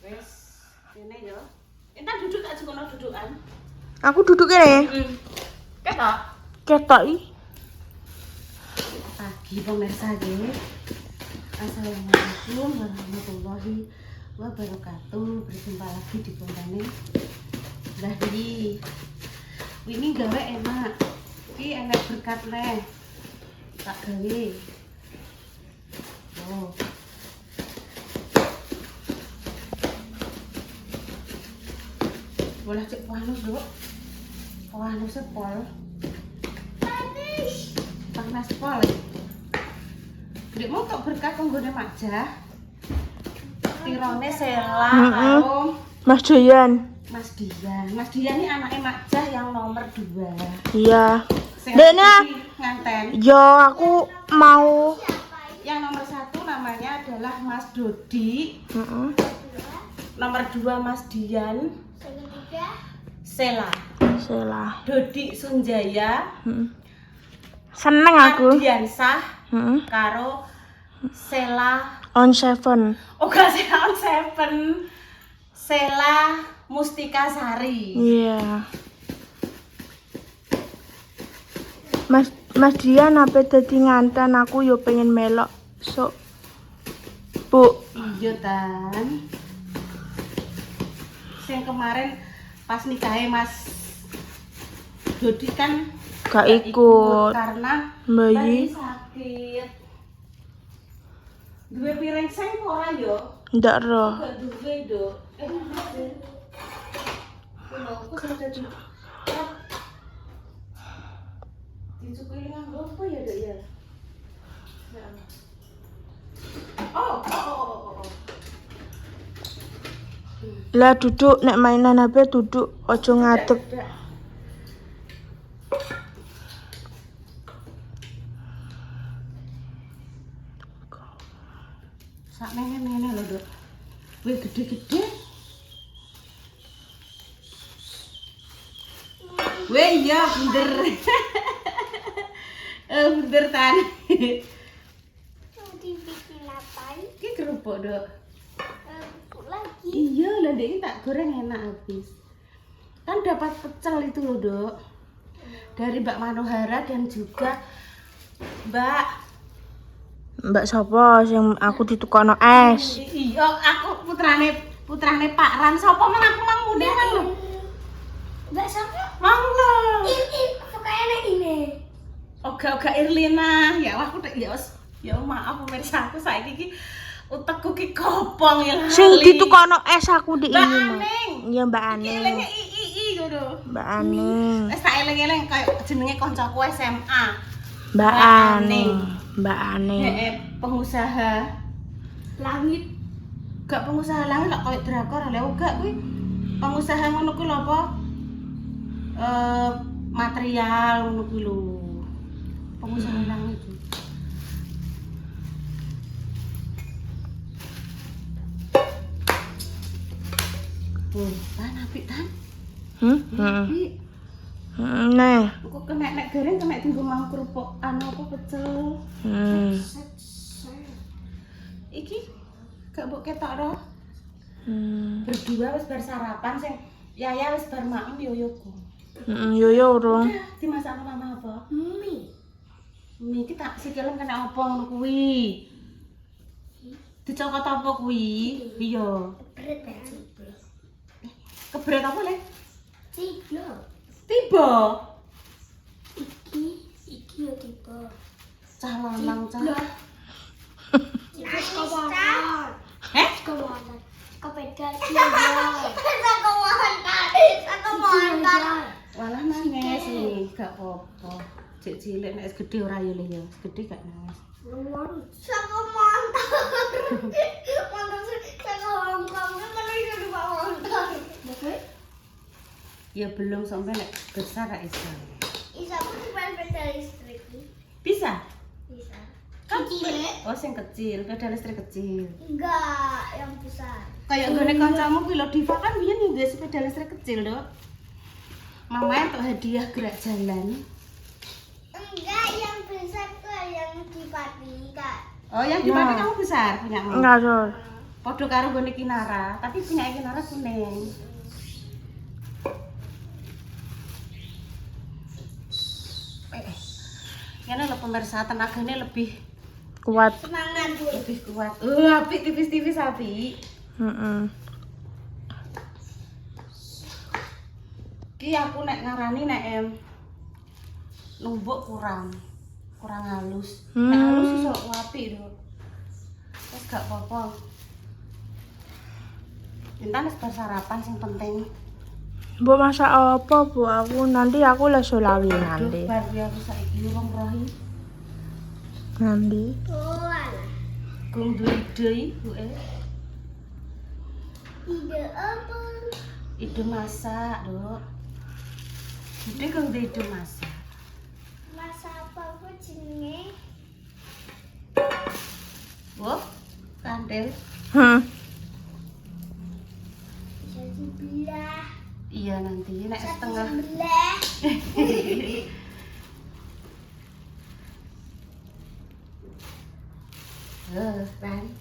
Wes, kene yo. Entar duduk tak jukono dudukan. Aku duduk kene. Ketok. Ketok iki. Pagi pemirsa nggih. Assalamualaikum warahmatullahi wabarakatuh. Berjumpa lagi di kontene Mbah Dwi. Ini gawe enak. Iki enak berkat neh. Tak gawe. Oh. Boleh cek panas, Dok. Panas sepol. Panas pol. Dek mau tok berkah konggone majah. Tirone Sela karo Mas Doyan. Mas Dian. Mas Dian ini anaknya majah yang nomor 2. Iya. Sing Deknya. nganten. Yo aku mau. Yang nomor 1 namanya adalah Mas Dodi. Heeh. Nomor 2 Mas Dian. Sela. Sela. Dodi Sunjaya. Seneng aku. Diansah Heeh. karo Sela. On 7. Oh gak Sela on 7. Sela Mustika Sari. Iya. Mas Dian apa dadi nganten aku yo pengen melok. So Bu, Iya tan. Sing kemarin pas nikahe Mas Dodi kan gak ikut karena bayi. sakit. Duwe piring seng ora yo? Ndak roh. Gak duwe, Dok. Aku sudah jadi. Dicukui nganggo apa ya, Dok ya? Oh. Lah duduk nek mainan apa duduk ojo ngadeg. Sak ngene lho, Dok. Wih gede-gede. Wih iya bener. Bener tan. Dibikin apa? Iki kerupuk, Dok. Lagi. Iya, lah Dek, ini tak goreng enak habis. Kan dapat pecel itu loh, Dok. Dari Mbak Manohara dan juga Mbak sapa sing aku ditukokno es? Iya, aku putrane Pak Ran. Sapa men aku mang muni kan lho. Mbak siapa? Mang lho. Ini sukanya ini. Oga Irlina. Ya aku ya wis. Ya maaf pemirsa aku saiki iki utekku ki kopong ya. Sing ditukokno es aku di Mbak ini. Mas. Aning. Iya Mbak Iki Aning. elinge ii ngono. Mbak Aning. Wis tak eling-eling kaya jenenge kancaku SMA. Mbak Aning. Mbak Aning. Pengusaha Langit. gak pengusaha langit lho koyo drakor lho gak kuwi pengusaha ngono kuwi lho apa material ngono kuwi lho pengusaha langit kuwi. Tan apik tan apik Nah. kok kena nek goreng kena dienggo mang kerupuk anu apa pecel. Iki gak mbok ketok ro. Berdua wis bar sarapan sing Yaya wis bar maem yoyoku. Yo urung. Dimasakno mama apa? Mie. Mie iki tak sikilem kena apa ngono kuwi. Dicokot apa kuwi? Iya. Berat ya ciblo. Kebret apa le? Ciblo. Tiba. Iki yo tiba. Cah lanang cah. Kawan. Eh? Kawan. Kepeda dia. Kawan. Walah nangis iki gak apa-apa. Cek cilik nek wis gedhe ora ya le ya. Wis gedhe gak nangis. Saka motor. Motor saka Hongkong kan iso numpak motor. Ya belum sampai nek besar gak iso. Isa aku cuma sepeda listrik nih. Bisa? Bisa. Kan Kecil. oh sing kecil, sepeda listrik kecil. Enggak, yang besar. Kayak gone kancamu kuwi lho Diva kan biyen duwe sepeda listrik kecil, Dok. Mamanya untuk hadiah gerak jalan. Enggak, yang besar tuh yang di Pati, Kak. Oh, yang di Ya. Pati kamu besar punya. Enggak, Sor. Podo karo gone Kinara, tapi punya Kinara kuning. Ini lho pemirsa, tenaganya lebih Kuat. Semangat Bu. lebih kuat. Apik tipis-tipis apik. Ki aku nek ngarani nek numbuk kurang halus. Nek halus iso apik lho. Wes gak apa-apa. Intan wis bar sarapan sing penting. Mbok masak apa, Bu? Aku nanti aku leso lawi nanti. Bar ya aku saiki urung rohi. Nanti. Oh alah. Gong duwe ide ibuke. Ide apa? Ide masak, Dok. Bude gong duwe ide masak. Masa apa Bu jenenge? Wah, kandel. Bisa dibelah. Iya nanti nek Bisa setengah. dibelah. Kan.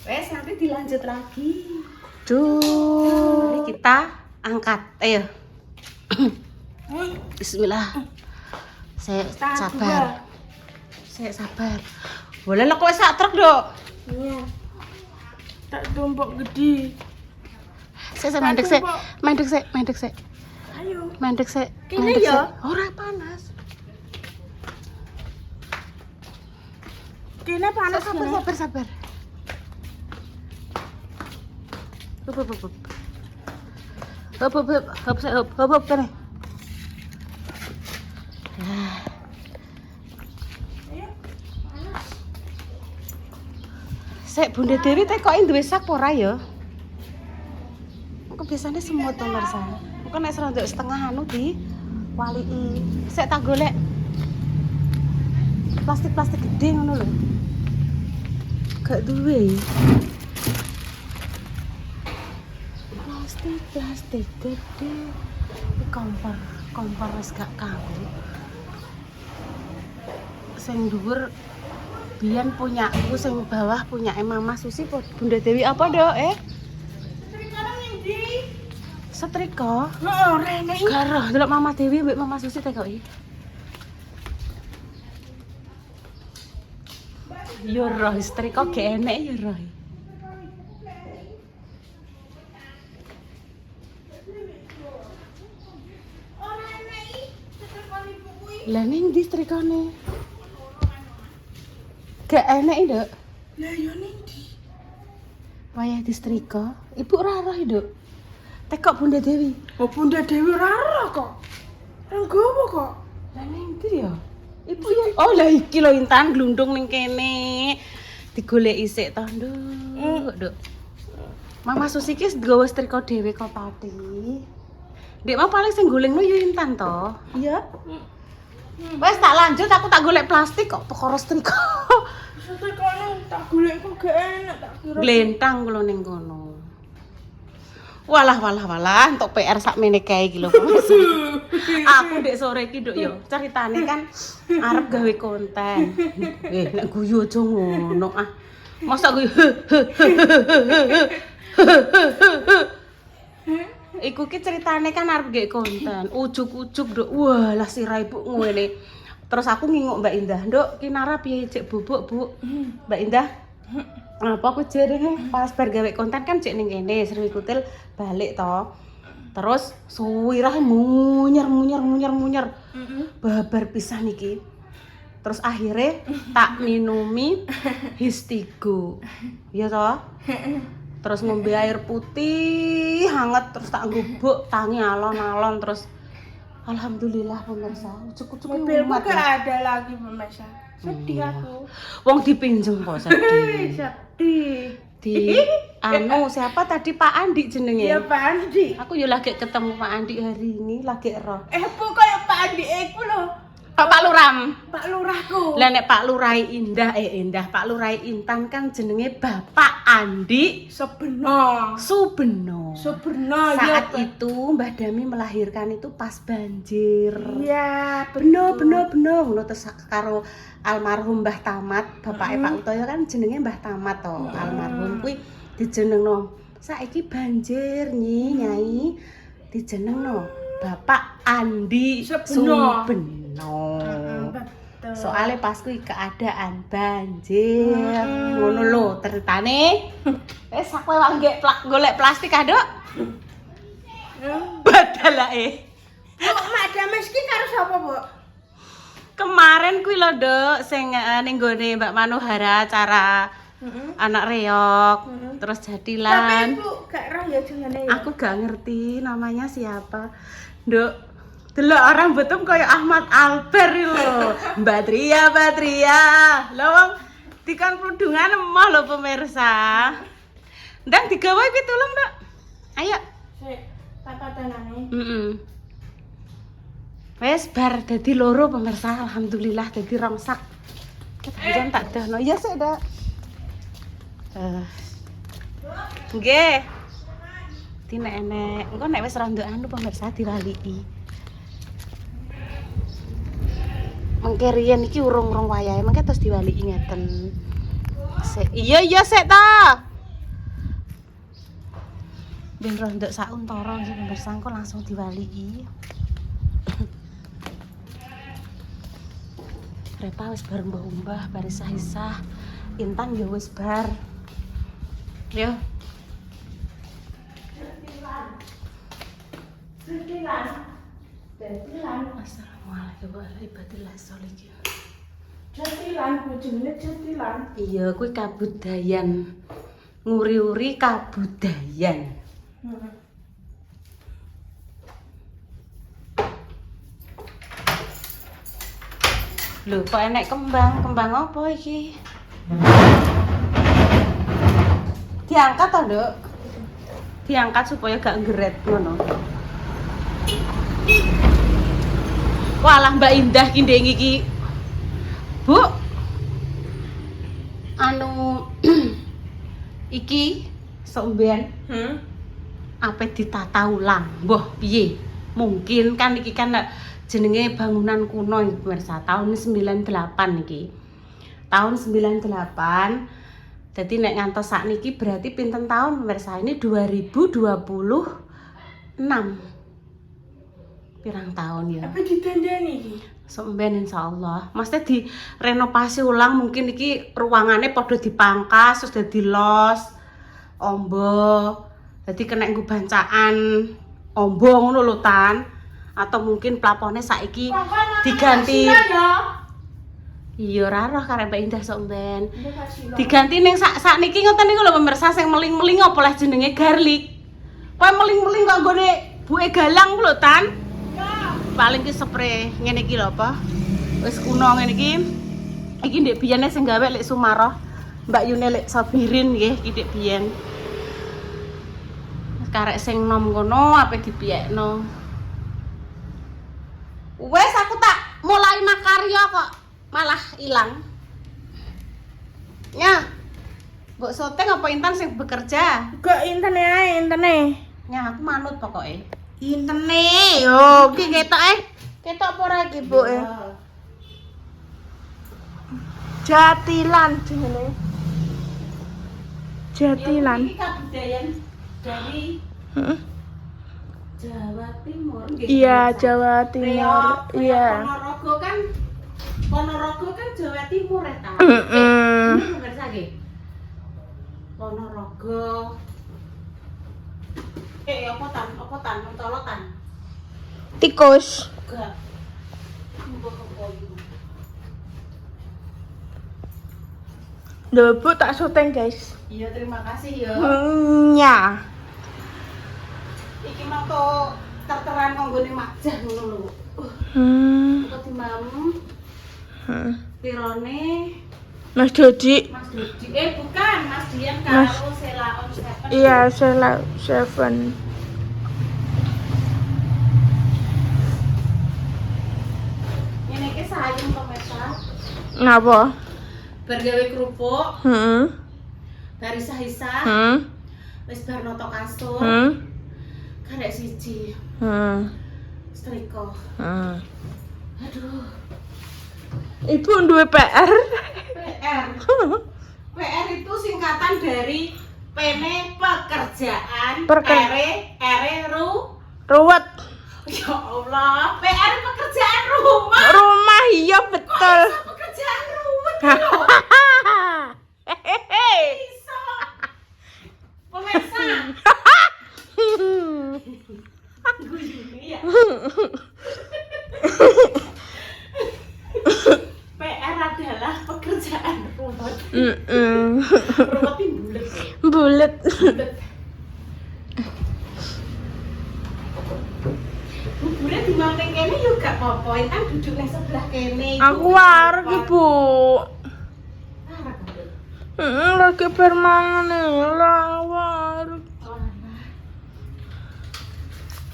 Wes nanti dilanjut lagi. Duh. Mari kita angkat. Ayo. Bismillah. Saya sabar. Saya sabar. Boleh lah kok sak truk, Dok. Iya. Tak tumpuk gede. Saya mandek sik. Mandek sik. Ayo. Mandek sik. Kene mandek ya? sik. Ora panas. Kene panas kene. Sabar. Hop kene. Sik Bunda Dewi tekoki duwe sak apa ora ya? Kok biasanya semut to Marsa. Kok nek serondok setengah anu di waliki. Sik tak golek plastik gede ngono lho. Gak duwe. Plastik gede. Kompor wis gak kanggo. Sing dhuwur biyen punya aku, sing bawah punya Mama Susi. Bunda Dewi apa, Dok? Setrika. Heeh, rene iki. Garoh delok Mama Dewi mbek Mama Susi tekoki. Yo roh setrika gak enek ya roh. Lah ning ndi setrikane? Gak enek, Dok. Lah yo ning ndi? Wayah disetrika. Ibu ora roh, Dok. Tekok Bunda Dewi. Oh, Bunda Dewi ora ora kok. Renggowo kok. Lah ning ndi ya? Ibu ya. Oh, lah iki lho Intan glundung ning kene. Digoleki sik to, Nduk. Mama Susi ki nggawa setrika dhewe kok pati. Ndek mau paling sing golengno ya Intan to. Iya. Wes tak lanjut, aku tak golek plastik kok perkara setrika. Setrikane tak golek kok gak enak tak kira. Glentang kula ning kono. Walah entuk PR sak mene kae iki lho. Aku ndek sore iki nduk yo ceritane kan arep gawe konten. Nek guyu aja ngono ah. Masa guyu. Iku ki ceritane kan arep gawe konten. Ujug-ujug nduk. Walah sirah ibu ngene. Terus aku nginguk Mbak Indah, "Nduk, Kinara piye cek bubuk, Bu?" Mbak Indah, apa aku jarene pas bar gawe konten kan cek ning kene Sri Kutil balik to. Terus suwirah munyer. Babar pisan iki. Terus akhirnya tak minumi Histigo. Iya to? Terus ngombe air putih hangat terus tak gubuk tangi alon-alon terus alhamdulillah pemirsa cukup Mobilku gak ada lagi pemirsa. Sedih aku. Wong dipinjem kok sedih. Sedih. Di anu siapa tadi Pak Andi jenenge? Iya Pak Andi. Aku yo lagi ketemu Pak Andi hari ini lagi roh. Bu kayak Pak Andi iku lho. Pak Luram. Pak Lurahku. Lah nek Pak Lurai Indah, Pak Lurai Intan kan jenenge Bapak Andi Subeno. Subeno. Ya. Saat itu Mbah Dami melahirkan itu pas banjir. Iya, Beno ngono terus karo almarhum Mbah Tamat, bapake Pak Utoyo kan jenenge Mbah Tamat to. Almarhum kuwi dijenengno. Saiki banjir Nyai dijenengno Bapak Andi Subeno. Betul. Soalnya pas kuwi keadaan banjir. Ngono lho ceritane. Wis aku wae golek plastik aduk. Badalae. Kok Mak Dames ki karo sapa, Bu? Kemarin kuwi lho, Nduk, sing ning gone Mbak Manohara acara anak reok. Terus jadilan. Tapi Bu gak roh ya jenenge ya. Aku gak ngerti namanya siapa. Nduk, delok orang betul kaya Ahmad Alper lho. Mbak Tria. Lho wong dikon pludungan emoh lho pemirsa. Ndang digawe iki tulung, Nduk. Ayo. Sik, tatatanane. Wes bar dadi loro pemirsa, alhamdulillah dadi rongsak. Ketanjen tak dono. Ya sik, Dak. Nggih. Nek enek, engko nek wis randuk anu pemirsa diwaliki. Mengke riyen iki urung-urung wayahe, mengke terus diwaliki ngeten. Iya sik ta. Ben rondok sak untara iki pemirsa engko langsung diwaliki. Repa wis bar mbah-mbah, bar isah-isah. Intan ya wis bar. Yo. Jatilan. Assalamualaikum warahmatullahi wabarakatuh. Jatilan, jenenge jatilan. Iya, kuwi kabudayan. Nguri-uri kabudayan. Lho, kok enek kembang? Kembang apa iki? Diangkat to, Nduk? Diangkat supaya gak ngeret ngono. Walah Mbak Indah ki ndek iki. Bu. Anu iki somben apa ditata ulang. Mbah piye? Mungkin kan iki kan jenenge bangunan kuno iki pemirsa tahun 98 iki. Tahun 98. Jadi nek ngantos sakniki berarti pinten tahun pemirsa ini 2026. Pirang tahun ya. Apa ditandani iki? Somben insyaallah. Maksudnya direnovasi ulang mungkin iki ruangannya padha dipangkas terus dadi los, ombo. Jadi kena nggo bancaan ombo ngono lho Tan. Atau mungkin plafonnya saiki diganti. Iya ora roh karep Mbak Indah somben. Diganti ning sakniki ngoten niku lho pemirsa sing meling-meling apa leh jenenge garlic. Kowe meling-meling kok nggone buke galang lho Tan. Paling ki spray ngene iki lho apa? Wis kuno ngene iki. Iki ndek biyene sing gawe lek Sumaroh. Mbak Yune lek Sabirin nggih iki ndek biyen. Karek sing nom kono ape dipiyekno. Wes aku tak mulai makarya kok malah ilang. Ya. Mbok syuting apa Intan sing bekerja? Kok intene ae, intene. Ya aku manut pokoknya. Intene yo, ki ketok ketok apa ora iki, Bu? Jatilan jenenge. Jatilan. Ini kabudayan dari Jawa Timur. Iya, Jawa Timur. Iya. Ponorogo kan Jawa Timur ya ta. Ini pemirsa nggih. Ponorogo. Apa tan, mentolotan. Tikus. Enggak. Lho, Bu tak syuting, guys. Iya, terima kasih ya. Ya. Iki moto terteran kanggone majah ngono lho. Kok dimam. Pirone Mas Dodi. Mas Dodi. Bukan, Mas Dian karo Sela on Seven. Iya, Sela Seven. Ngene iki Ngapa? Bar gawe kerupuk, Heeh. bar isah-isah, Heeh. wis bar noto kasur, Heeh. karek siji, Heeh. setrika. Heeh. Aduh, Ibu duwe PR. PR. PR itu singkatan dari pene pekerjaan, Ruwet. Ya Allah, PR pekerjaan rumah. Rumah iya betul. Kok bisa pekerjaan rumah loh? Hehehe. Bisa. Pemirsa. Guyune ya. PR adalah pekerjaan rumah. Rumah bulet. Bulet. Bulet. Buburan dimanteng kene yo gak apa-apa, kan duduk nang sebelah kene. Aku arep Ibu. Arep aku. Lagi permangan lawar.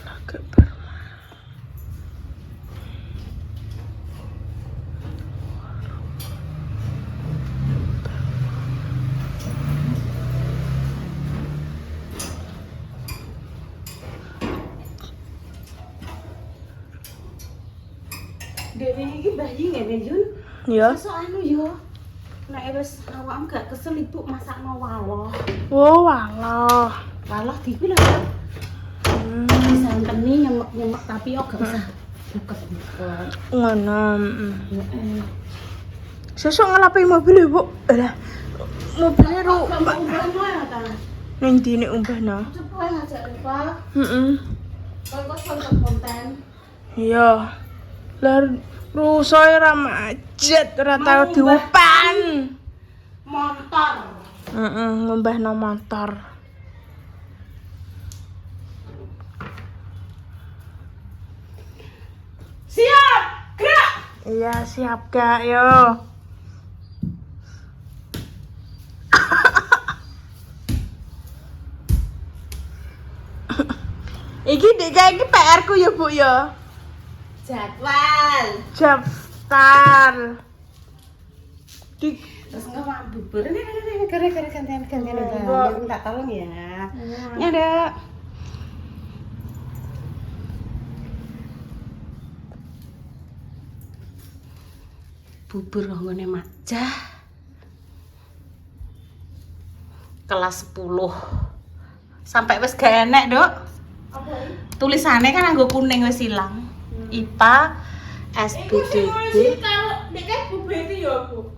Lagi permangan. Dewi iki bayi ngene Yun. Ya. Sesuk anu yo. Nek wis awakmu gak kesel Ibu masakno waloh. Oh, walah. Waloh diku lho. Santeni nyemek-nyemek tapi yo gak usah buket-buket. Ngono. Heeh. Sesuk ngelapi mobil Ibu. Lah. Mobilnya ru. Mbak umbah wae ta. Ning dine umbahno. Cepet ngajak Reva. Heeh. Kok konten konten. Iya. Lah rusoe ra macet, ora tau diupan. Motor. Heeh, ngombahno motor. Siap, gerak. Iya, siap Kak, yo. Iki iki PR ku ya, Bu ya. Jadwal. Daftar. Di Terus nggak bubur ini gara-gara gantian Enggak. minta tolong ya. Ini ada bubur nggone Majah kelas 10 sampai wis gak enek Dok. Tulisannya kan nganggo kuning wis ilang. IPA SBDD. kalau nek kan Bu Betty ya, Bu.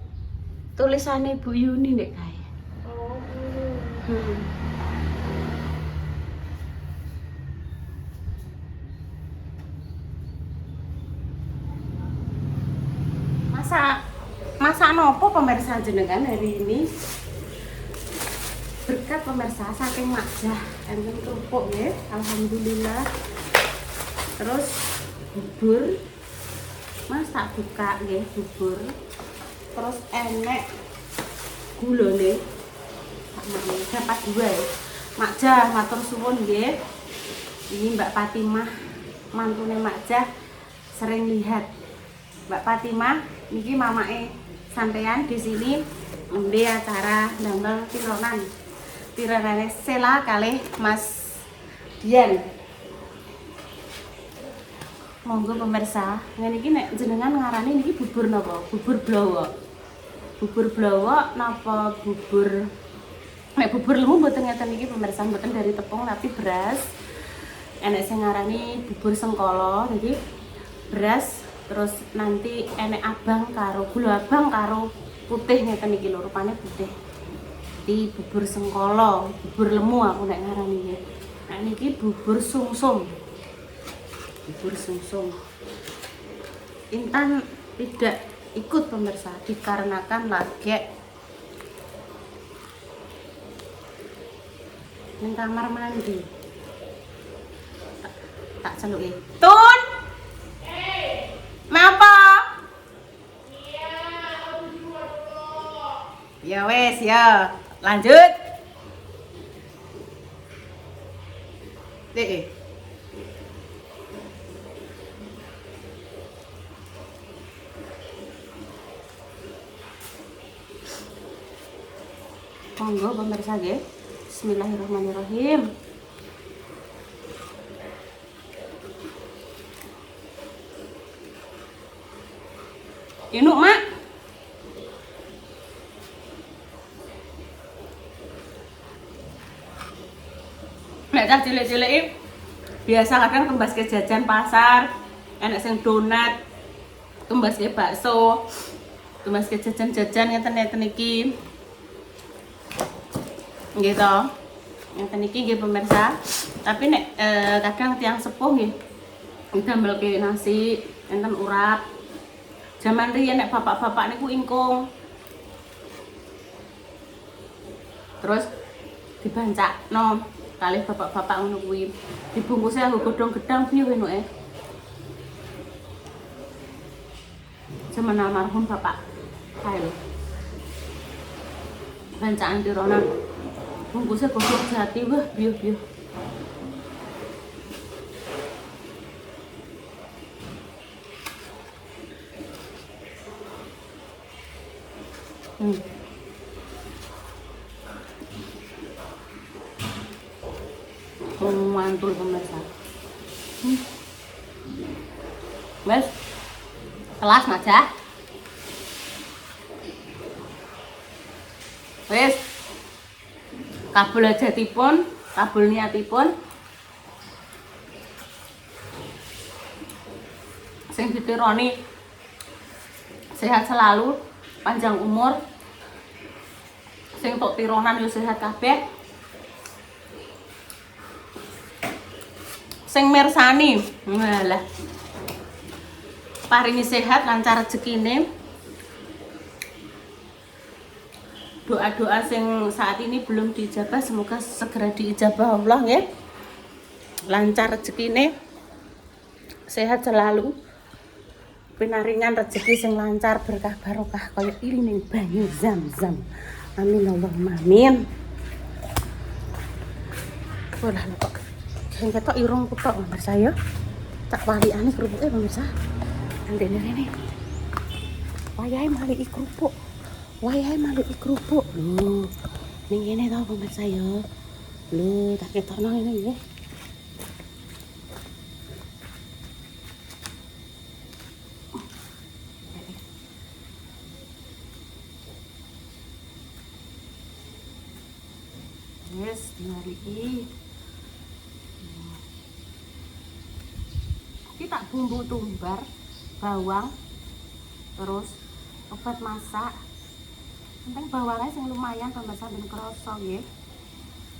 Tulisannya Bu Yuni nek kae. Oh. Masak nopo pemirsa jenengan hari ini? Berkat pemirsa saking Majah enten kerupuk nggih, alhamdulillah. Terus bubur. Mas tak buka nggih bubur. Terus enek gulone. Dapat 2 ya. Majah matur suwun nggih. Ini Mbak Fatimah, mantune Majah sering lihat. Mbak Fatimah niki mamake sampean di sini nembe acara ndamel tironane Sela kalih Mas Dian. Monggo pemirsa, ngene iki nek jenengan ngarani niki bubur napa? Bubur blowok. Bubur blowok napa bubur nek bubur lemu mboten ngeten iki pemirsa, mboten dari tepung tapi beras. Enek sing ngarani bubur sengkala niki beras. Terus nanti enek abang karo gula abang karo putih ngeten iki lho, rupane putih. Di bubur sengkala, bubur lemu aku nek ngarani iki. Nah niki bubur sumsum. Bubur sumsum. Intan tidak ikut pemirsa dikarenakan lagi ning kamar mandi. Tak celuki. Tun. Apa? Ya wes ya, lanjut. Dek. Monggo pemirsa nggih. Bismillahirrahmanirrahim. Inuk, Mak. Nek cah cilik-cilik biasa kadang kembas ke jajan pasar, enek sing donat, kembas ke bakso, kembas ke jajan-jajan ngeten-ngeten iki. Gitu. Ngeten iki nggih pemirsa. Tapi nek kadang tiang sepuh nggih damel ke nasi, enten urap. Zaman riyen nek bapak-bapak niku ingkung. Terus dibancakno kalih bapak-bapak ngono kuwi. Dibungkusnya nggo godhong gedang piye enuke. Zaman almarhum bapak kae lho. Bancakan tirona. Bungkusnya godhong jati wah biyo-biyo. Mantul pemirsa. Wes, kelas aja. Wes, kabul ajatipun, kabul niatipun. Sing ditironi sehat selalu, panjang umur. Sing tok tironan yo sehat kabeh. Sing mirsani, walah. Paringi sehat, lancar rezekine. Doa-doa sing saat ini belum diijabah semoga segera diijabah Allah nggih. Lancar rezekine. Sehat selalu. Pinaringan rezeki sing lancar berkah barokah kaya ilining banyu Zam-Zam. Amin Allahumma amin. Walah kok sing ketok irung kutok pemirsa ya. Tak waliane kerupuke pemirsa. Andene rene. Wayahe maliki kerupuk. Wayahe maliki kerupuk. Lho. Ning kene to pemirsa ya. Lho, tak ketokno ngene nggih. Yes, maliki. Kita bumbu tumbar, bawang, terus obat masak. Penting bawangnya sing lumayan pemirsa ben krasa nggih.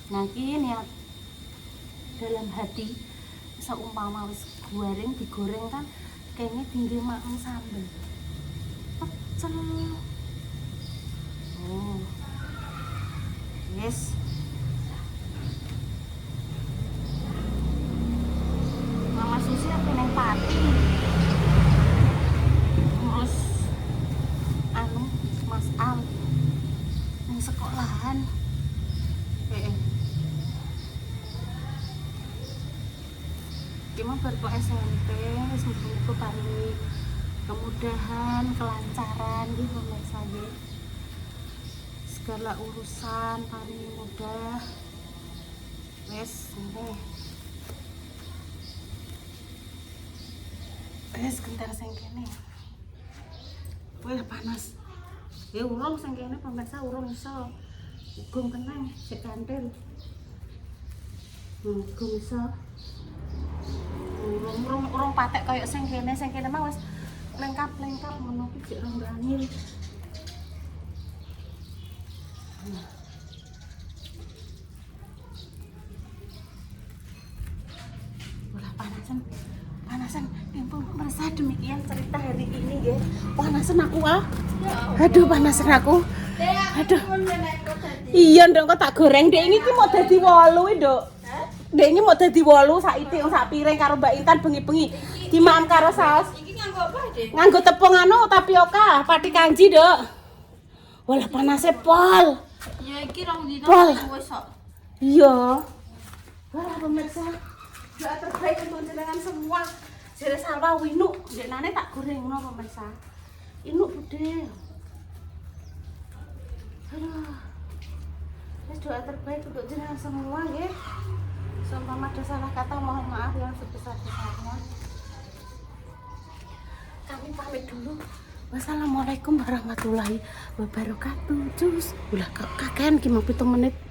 Nah, iki niat dalam hati seumpama wis goreng digoreng kan kene tinggi makan sambel. Pecel. Oh. Yes. Mama Susi apa neng Pati terus Mas Am neng sekolahan gimana baru SMP semoga paling kemudahan kelancaran gitu pemirsa nggih. Segala urusan paling mudah wes nggih. Wes gentar sing kene. Wah panas. Ya urung sing kene pemirsa urung iso. Ugung tenang sik kantil. Ugung iso. Urung patek kaya sing kene mah wis lengkap ngono ki jek renggani. Ulah panasan. Pemirsa demikian cerita hari ini ya. Panasan aku Aduh panasan aku. Aduh. Iya ndok kok tak goreng dek ini ki mau dadi 8 ndok. Dek ini mau dadi 8 sak itik sak piring karo Mbak Intan bengi-bengi. Dimakan karo saus. Iki nganggo apa, Dek? Nganggo tepung tapioka, pati kanji, Dok. Walah panase pol. Ya iki rong dino wis kok. Iya. Walah pemirsa. Doa terbaik untuk jenengan semua. Jere Salwa Winu, ndeknane tak gorengno pemirsa. Inuk budhe. Aduh. Wis doa terbaik untuk jenengan semua nggih. Seumpama ada salah kata mohon maaf yang sebesar-besarnya. Kami pamit dulu. Wassalamualaikum warahmatullahi wabarakatuh. Cus. Ulah kakean ki mau 7 menit.